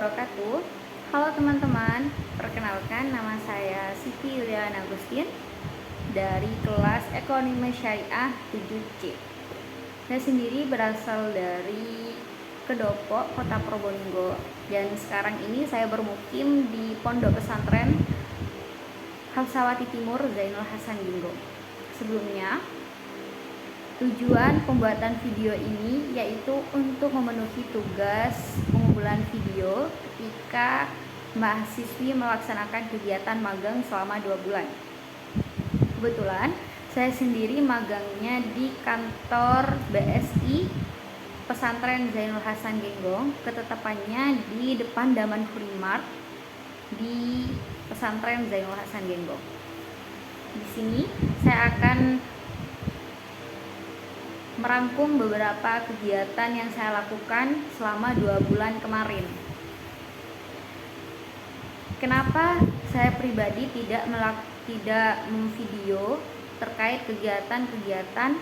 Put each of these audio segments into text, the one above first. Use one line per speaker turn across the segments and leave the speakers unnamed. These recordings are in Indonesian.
wabarakatuh. Halo teman-teman, perkenalkan nama saya Siti Yuliana Agustin dari kelas Ekonomi Syariah 7C. Saya sendiri berasal dari Kedopo, Kota Probolinggo, dan sekarang ini saya bermukim di Pondok Pesantren Hafsawati Timur Zainul Hasan Genggong. Sebelumnya, tujuan pembuatan video ini yaitu untuk memenuhi tugas pengumpulan video ketika mahasiswi melaksanakan kegiatan magang selama 2 bulan. Kebetulan saya sendiri magangnya di kantor BSI Pesantren Zainul Hasan Genggong, ketetapannya di depan Daman Hurimart di Pesantren Zainul Hasan Genggong. Di sini saya akan merangkum beberapa kegiatan yang saya lakukan selama 2 bulan kemarin. Kenapa saya pribadi tidak memvideo terkait kegiatan-kegiatan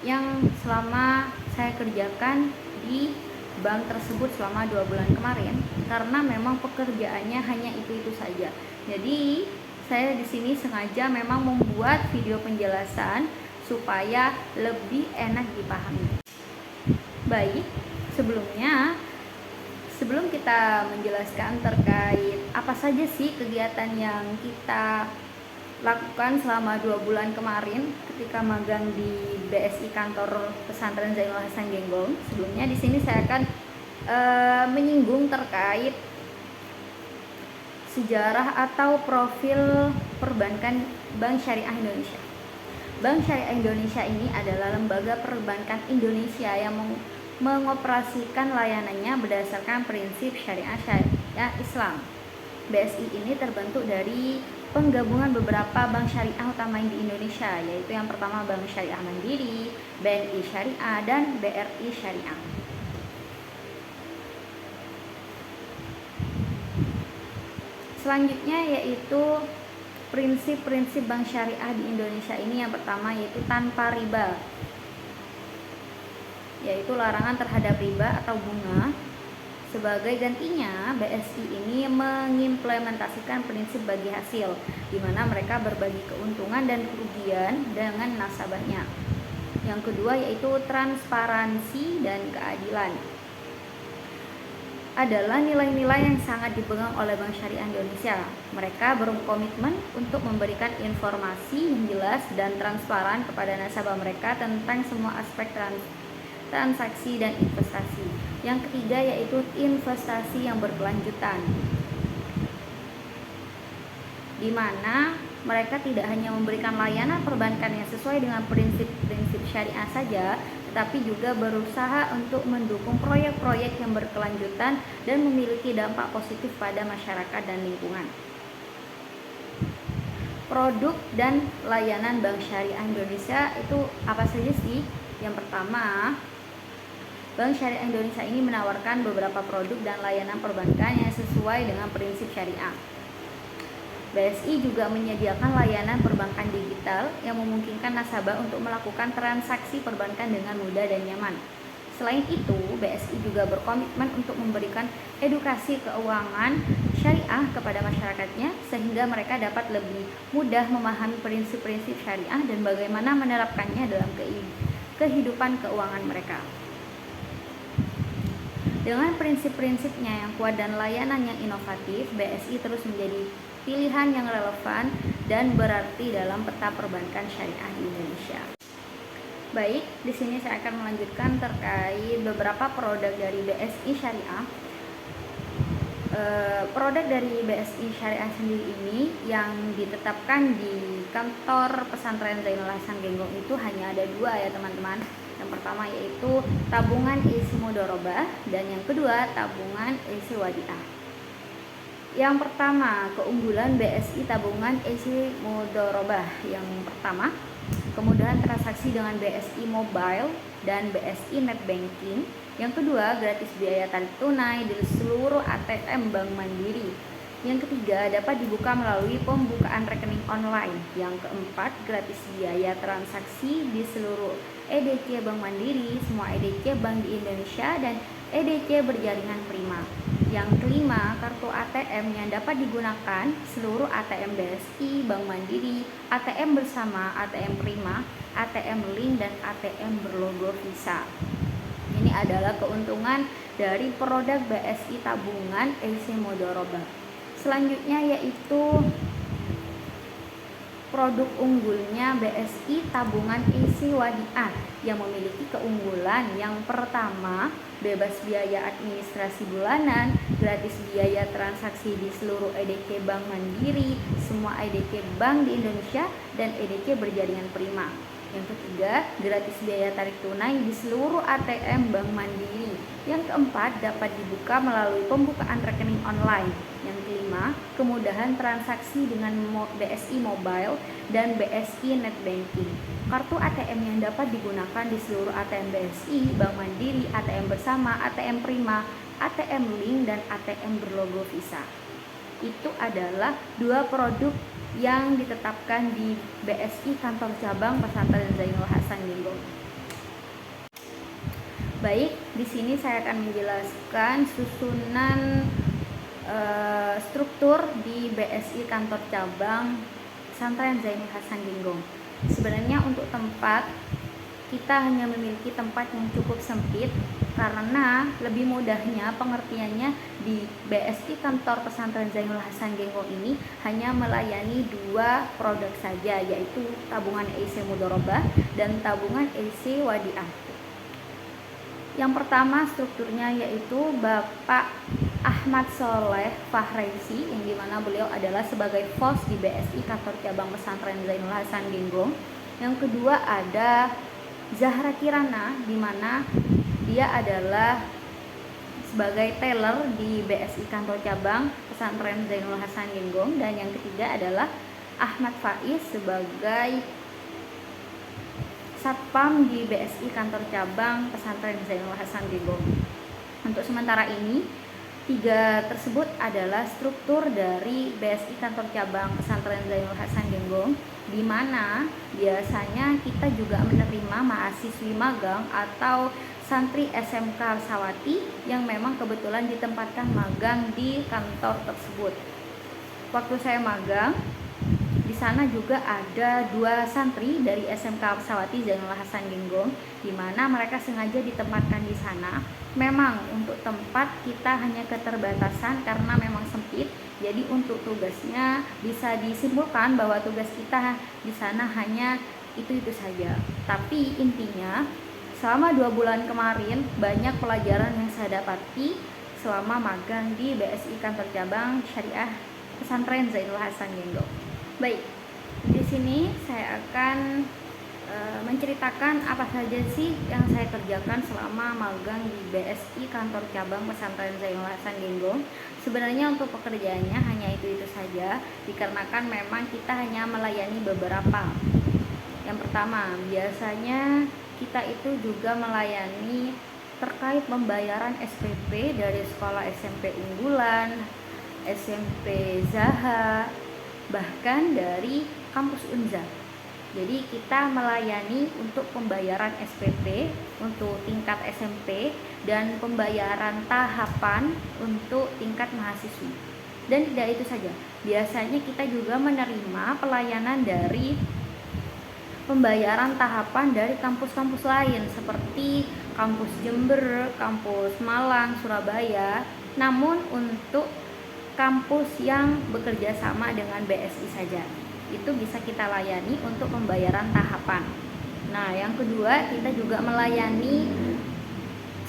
yang selama saya kerjakan di bank tersebut selama 2 bulan kemarin? Karena memang pekerjaannya hanya itu-itu saja. Jadi saya di sini sengaja memang membuat video penjelasan supaya lebih enak dipahami. Baik, sebelum kita menjelaskan terkait apa saja sih kegiatan yang kita lakukan selama 2 bulan kemarin ketika magang di BSI kantor Pesantren Zainul Hasan Genggong, sebelumnya di sini saya akan menyinggung terkait sejarah atau profil perbankan Bank Syariah Indonesia. Bank Syariah Indonesia ini adalah lembaga perbankan Indonesia yang mengoperasikan layanannya berdasarkan prinsip syariah Islam. BSI ini terbentuk dari penggabungan beberapa bank syariah utama di Indonesia, yaitu yang pertama Bank Syariah Mandiri, BNI Syariah, dan BRI Syariah. Selanjutnya yaitu prinsip-prinsip bank syariah di Indonesia ini, yang pertama yaitu tanpa riba, yaitu larangan terhadap riba atau bunga. Sebagai gantinya, BSI ini mengimplementasikan prinsip bagi hasil, di mana mereka berbagi keuntungan dan kerugian dengan nasabahnya. Yang kedua yaitu transparansi dan keadilan, adalah nilai-nilai yang sangat dipegang oleh Bank Syariah Indonesia. Mereka berkomitmen untuk memberikan informasi yang jelas dan transparan kepada nasabah mereka tentang semua aspek transaksi dan investasi. Yang ketiga yaitu investasi yang berkelanjutan, di mana mereka tidak hanya memberikan layanan perbankan yang sesuai dengan prinsip-prinsip syariah saja, tetapi juga berusaha untuk mendukung proyek-proyek yang berkelanjutan dan memiliki dampak positif pada masyarakat dan lingkungan. Produk dan layanan Bank Syariah Indonesia itu apa saja sih? Yang pertama, Bank Syariah Indonesia ini menawarkan beberapa produk dan layanan perbankan yang sesuai dengan prinsip syariah. BSI juga menyediakan layanan perbankan digital yang memungkinkan nasabah untuk melakukan transaksi perbankan dengan mudah dan nyaman. Selain itu, BSI juga berkomitmen untuk memberikan edukasi keuangan syariah kepada masyarakatnya sehingga mereka dapat lebih mudah memahami prinsip-prinsip syariah dan bagaimana menerapkannya dalam kehidupan keuangan mereka. Dengan prinsip-prinsipnya yang kuat dan layanan yang inovatif, BSI terus menjadi pilihan yang relevan dan berarti dalam peta perbankan syariah di Indonesia. Baik, di sini saya akan melanjutkan terkait beberapa produk dari BSI Syariah. Produk dari BSI Syariah sendiri ini yang ditetapkan di kantor Pesantren Zainul Hasan Genggong itu hanya ada 2 ya teman-teman. Yang pertama yaitu tabungan isi mudharabah dan yang kedua tabungan isi wadiah. Yang pertama, keunggulan BSI tabungan isi mudharabah. Yang pertama, kemudahan transaksi dengan BSI Mobile dan BSI Net Banking. Yang kedua, gratis biaya tarik tunai di seluruh ATM Bank Mandiri. Yang ketiga, dapat dibuka melalui pembukaan rekening online. Yang keempat, gratis biaya transaksi di seluruh EDC Bank Mandiri, semua EDC bank di Indonesia, dan EDC berjaringan prima. Yang kelima, kartu ATM yang dapat digunakan seluruh ATM BSI, Bank Mandiri, ATM bersama, ATM Prima, ATM Link, dan ATM berlogo Visa. Ini adalah keuntungan dari produk BSI tabungan EC Mudharabah. Selanjutnya yaitu produk unggulnya BSI tabungan EC Wadiah yang memiliki keunggulan yang pertama, bebas biaya administrasi bulanan, gratis biaya transaksi di seluruh EDC Bank Mandiri, semua EDC Bank di Indonesia, dan EDC berjaringan Prima. Yang ketiga, gratis biaya tarik tunai di seluruh ATM Bank Mandiri. Yang keempat, dapat dibuka melalui pembukaan rekening online. Yang kelima, kemudahan transaksi dengan BSI Mobile dan BSI Net Banking. Kartu ATM yang dapat digunakan di seluruh ATM BSI, Bank Mandiri, ATM bersama, ATM Prima, ATM Link, dan ATM berlogo Visa. Itu adalah dua produk yang ditetapkan di BSI kantor cabang Pesantren Zainul Hasan Genggong. Baik, di sini saya akan menjelaskan susunan struktur di BSI kantor cabang Pesantren Zainul Hasan Genggong. Sebenarnya untuk tempat kita hanya memiliki tempat yang cukup sempit karena lebih mudahnya pengertiannya di BSI kantor Pesantren Zainul Hasan Genggong ini hanya melayani dua produk saja, yaitu tabungan EC Mudharabah dan tabungan EC Wadiah. Yang pertama strukturnya yaitu Bapak Ahmad Soleh Fahraisi, yang dimana beliau adalah sebagai FOS di BSI kantor cabang Pesantren Zainul Hasan Genggong. Yang kedua ada Zahra Kirana, di mana dia adalah sebagai teller di BSI kantor cabang Pesantren Zainul Hasan Genggong. Dan yang ketiga adalah Ahmad Faiz sebagai satpam di BSI kantor cabang Pesantren Zainul Hasan Genggong. Untuk sementara ini, tiga tersebut adalah struktur dari BSI kantor cabang Pesantren Zainul Hasan Genggong, di mana biasanya kita juga menerima mahasiswi magang atau santri SMK Sawati yang memang kebetulan ditempatkan magang di kantor tersebut. Waktu saya magang, di sana juga ada dua santri dari SMK Sawati Zainul Hasan Genggong, di mana mereka sengaja ditempatkan di sana. Memang untuk tempat kita hanya keterbatasan karena memang sempit. Jadi untuk tugasnya bisa disimpulkan bahwa tugas kita di sana hanya itu saja. Tapi intinya selama 2 bulan kemarin banyak pelajaran yang saya dapati selama magang di BSI kantor cabang Syariah Pesantren Zainul Hasan Genggong. Baik, di sini saya akan menceritakan apa saja sih yang saya kerjakan selama magang di BSI kantor cabang Pesantren Zainul Hasan Genggong. Sebenarnya untuk pekerjaannya hanya itu saja, dikarenakan memang kita hanya melayani beberapa. Yang pertama, biasanya kita itu juga melayani terkait pembayaran SPP dari sekolah SMP unggulan, SMP Zaha, bahkan dari kampus Unza. Jadi kita melayani untuk pembayaran SPP untuk tingkat SMP dan pembayaran tahapan untuk tingkat mahasiswi. Dan tidak itu saja, biasanya kita juga menerima pelayanan dari pembayaran tahapan dari kampus-kampus lain seperti kampus Jember, kampus Malang, Surabaya. Namun untuk kampus yang bekerja sama dengan BSI saja, itu bisa kita layani untuk pembayaran tahapan. Nah, yang kedua, kita juga melayani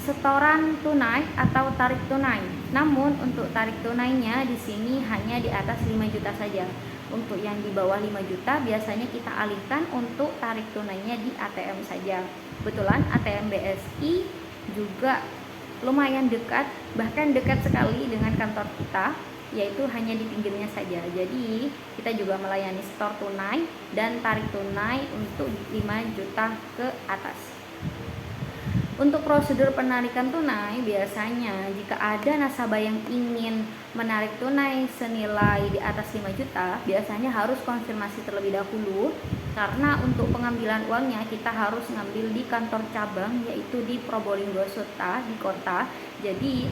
setoran tunai atau tarik tunai. Namun untuk tarik tunainya di sini hanya di atas 5 juta saja. Untuk yang di bawah 5 juta biasanya kita alihkan untuk tarik tunainya di ATM saja. Kebetulan ATM BSI juga lumayan dekat, bahkan dekat sekali dengan kantor kita, yaitu hanya di pinggirnya saja. Jadi kita juga melayani setor tunai dan tarik tunai untuk 5 juta ke atas. Untuk prosedur penarikan tunai, biasanya jika ada nasabah yang ingin menarik tunai senilai di atas 5 juta, biasanya harus konfirmasi terlebih dahulu, karena untuk pengambilan uangnya kita harus ngambil di kantor cabang, yaitu di Probolinggo Sota di kota. Jadi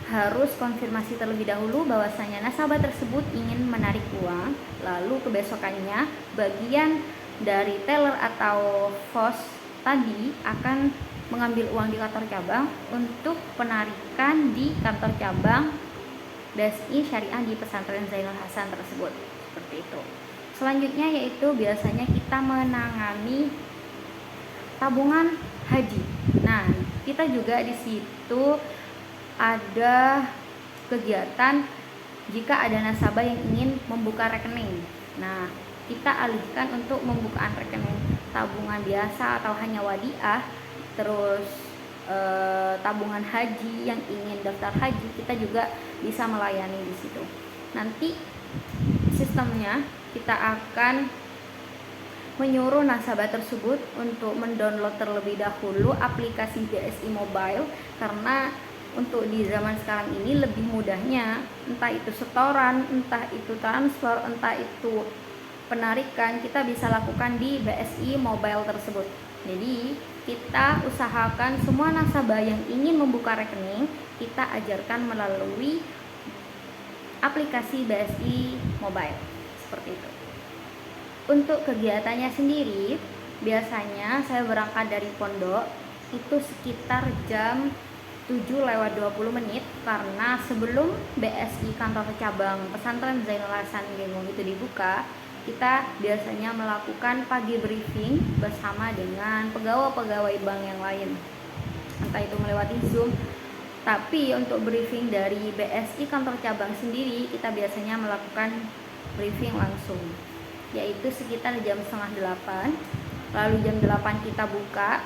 harus konfirmasi terlebih dahulu bahwasanya nasabah tersebut ingin menarik uang, lalu kebesokannya bagian dari teller atau pos tadi akan mengambil uang di kantor cabang untuk penarikan di kantor cabang BSI Syariah di Pesantren Zainul Hasan tersebut. Seperti itu. Selanjutnya yaitu biasanya kita menangani tabungan haji. Nah, kita juga di situ ada kegiatan jika ada nasabah yang ingin membuka rekening. Nah, kita alihkan untuk pembukaan rekening tabungan biasa atau hanya wadiah, terus tabungan haji yang ingin daftar haji, kita juga bisa melayani di situ. Nanti sistemnya kita akan menyuruh nasabah tersebut untuk mendownload terlebih dahulu aplikasi BSI Mobile, karena untuk di zaman sekarang ini lebih mudahnya, entah itu setoran, entah itu transfer, entah itu penarikan, kita bisa lakukan di BSI Mobile tersebut. Jadi kita usahakan semua nasabah yang ingin membuka rekening kita ajarkan melalui aplikasi BSI Mobile, seperti itu. Untuk kegiatannya sendiri, biasanya saya berangkat dari pondok itu sekitar jam 7:20 karena sebelum BSI kantor cabang Pesantren Zainul Hasan Genggong itu dibuka, kita biasanya melakukan pagi briefing bersama dengan pegawai-pegawai bank yang lain, entah itu melewati Zoom. Tapi untuk briefing dari BSI kantor cabang sendiri, kita biasanya melakukan briefing langsung, yaitu sekitar jam 7:30. Lalu jam 8 kita buka.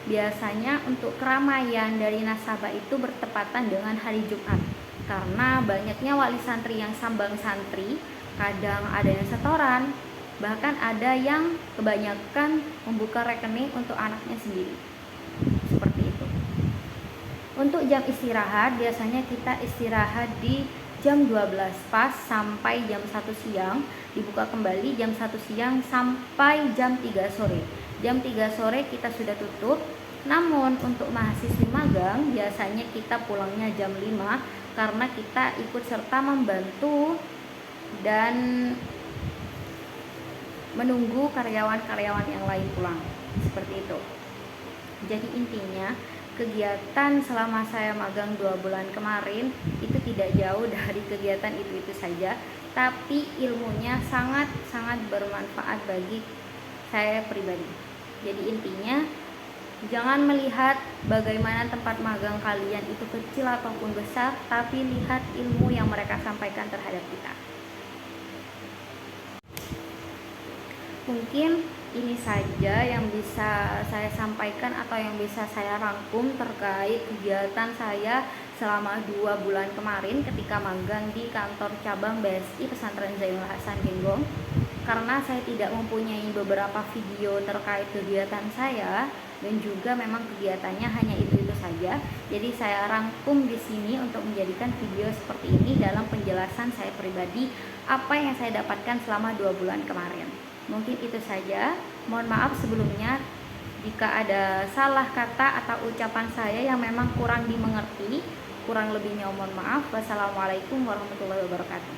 Biasanya untuk keramaian dari nasabah itu bertepatan dengan hari Jumat, karena banyaknya wali santri yang sambang santri, kadang ada yang setoran, bahkan ada yang kebanyakan membuka rekening untuk anaknya sendiri. Seperti itu. Untuk jam istirahat, biasanya kita istirahat di jam 12 pas sampai jam 1 siang, dibuka kembali jam 1 siang sampai jam 3 sore. Jam 3 sore kita sudah tutup. Namun untuk mahasiswi magang biasanya kita pulangnya jam 5 karena kita ikut serta membantu dan menunggu karyawan-karyawan yang lain pulang. Seperti itu. Jadi intinya kegiatan selama saya magang 2 bulan kemarin itu tidak jauh dari kegiatan itu saja, tapi ilmunya sangat bermanfaat bagi saya pribadi. Jadi intinya jangan melihat bagaimana tempat magang kalian itu kecil ataupun besar, tapi lihat ilmu yang mereka sampaikan terhadap kita. Mungkin ini saja yang bisa saya sampaikan atau yang bisa saya rangkum terkait kegiatan saya selama 2 bulan kemarin ketika magang di kantor cabang BSI Pesantren Zainul Hasan Genggong. Karena saya tidak mempunyai beberapa video terkait kegiatan saya dan juga memang kegiatannya hanya itu saja, jadi saya rangkum di sini untuk menjadikan video seperti ini dalam penjelasan saya pribadi apa yang saya dapatkan selama 2 bulan kemarin. Mungkin itu saja. Mohon maaf sebelumnya jika ada salah kata atau ucapan saya yang memang kurang dimengerti. Kurang lebihnya mohon maaf. Wassalamualaikum warahmatullahi wabarakatuh.